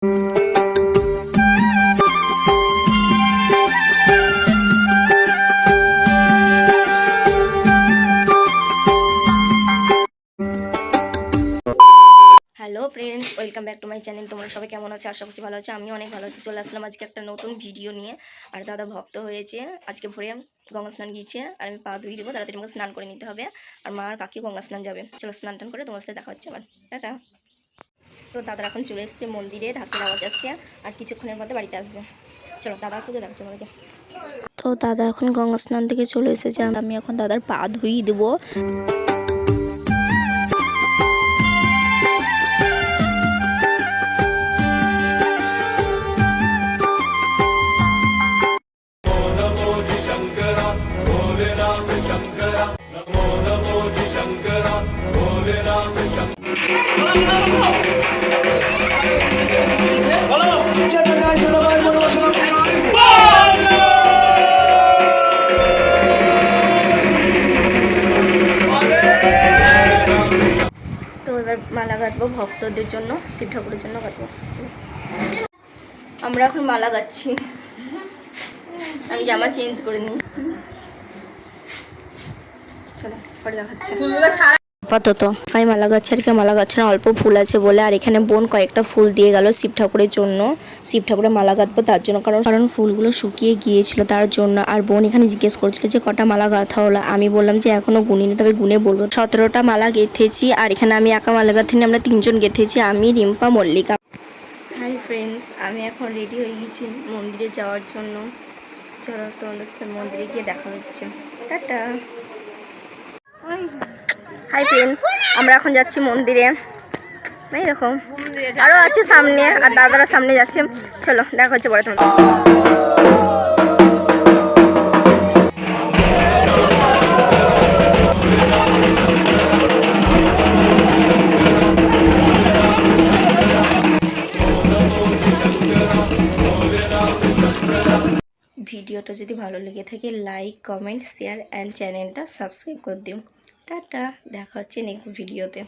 Hello friends, welcome back to my channel. তোমরা সবাই কেমন আছে? আশা করছি ভালো আছে। আমি অনেক ভালো আছি। চলে আসলাম আজকে একটা নতুন ভিডিও নিয়ে। আর দাদা ভক্ত হয়েছে, আজকে ভোরে গঙ্গা স্নান গিয়েছে আর আমি পা ধুয়ে দেবো। তাড়াতাড়ি আমাকে স্নান করে নিতে হবে। আর মা আর কাকি গঙ্গা স্নান যাবে। চলো স্নান টান করে তোমার সাথে দেখা হচ্ছে আবার। টাটা। তো দাদার এখন চলে এসছে মন্দিরে, ঢাকের আওয়াজ আসছে আর কিছুক্ষণের মধ্যে বাড়িতে আসবে। চলো দাদা আসলে দেখাচ্ছে আমাকে। তো দাদা এখন গঙ্গা স্নান থেকে চলে এসেছে। আমি এখন দাদার পা ধুয়ে দেবো। তো এবার মালা গাঁথবো ভক্তদের জন্য, শিব ঠাকুরের জন্য গাঁথবো। আমরা এখন মালা গাচ্ছি। আমি জামা চেঞ্জ করে নিই। চলো পরে দেখাচ্ছি। আপাতত আমি মালা গাচ্ছি আর কি, মালা গাচ্ছে না, অল্প ফুল আছে বলে। আর এখানে বোন কয়েকটা ফুল দিয়ে গেল শিব ঠাকুরের জন্য। শিব ঠাকুরের মালা গাঁথবো তার জন্য, কারণ ফুলগুলো শুকিয়ে গিয়েছিল তার জন্য। আর বোন এখানে জিজ্ঞেস করছিল যে কটা মালা গাঁথা হলো। আমি বললাম যে এখনো গুনিনি, তবে গুনে বলবো। 17টা মালা গেঁথেছি। আর এখানে আমি একা মালা গাঁথিনি, আমরা 3জন গেঁথেছি, আমি, রিম্পা, মল্লিকা। হাই ফ্রেন্ডস, আমি এখন রেডি হয়ে গেছি মন্দিরে যাওয়ার জন্য। চলো তোমাদের সাথে মন্দিরে গিয়ে দেখা হচ্ছে। টাটা। হাই ফ্রেন্ডস, আমরা এখন যাচ্ছি মন্দিরে। এই রকম আরও আছে সামনে, আর দাদারা সামনে যাচ্ছে। চলো দেখা হচ্ছে পরে তোমাদের। ভিডিওটা যদি ভালো লেগে থাকে লাইক, কমেন্ট, শেয়ার অ্যান্ড চ্যানেলটা সাবস্ক্রাইব করে দিও। টাটা, দেখা হচ্ছে নেক্সট ভিডিওতে।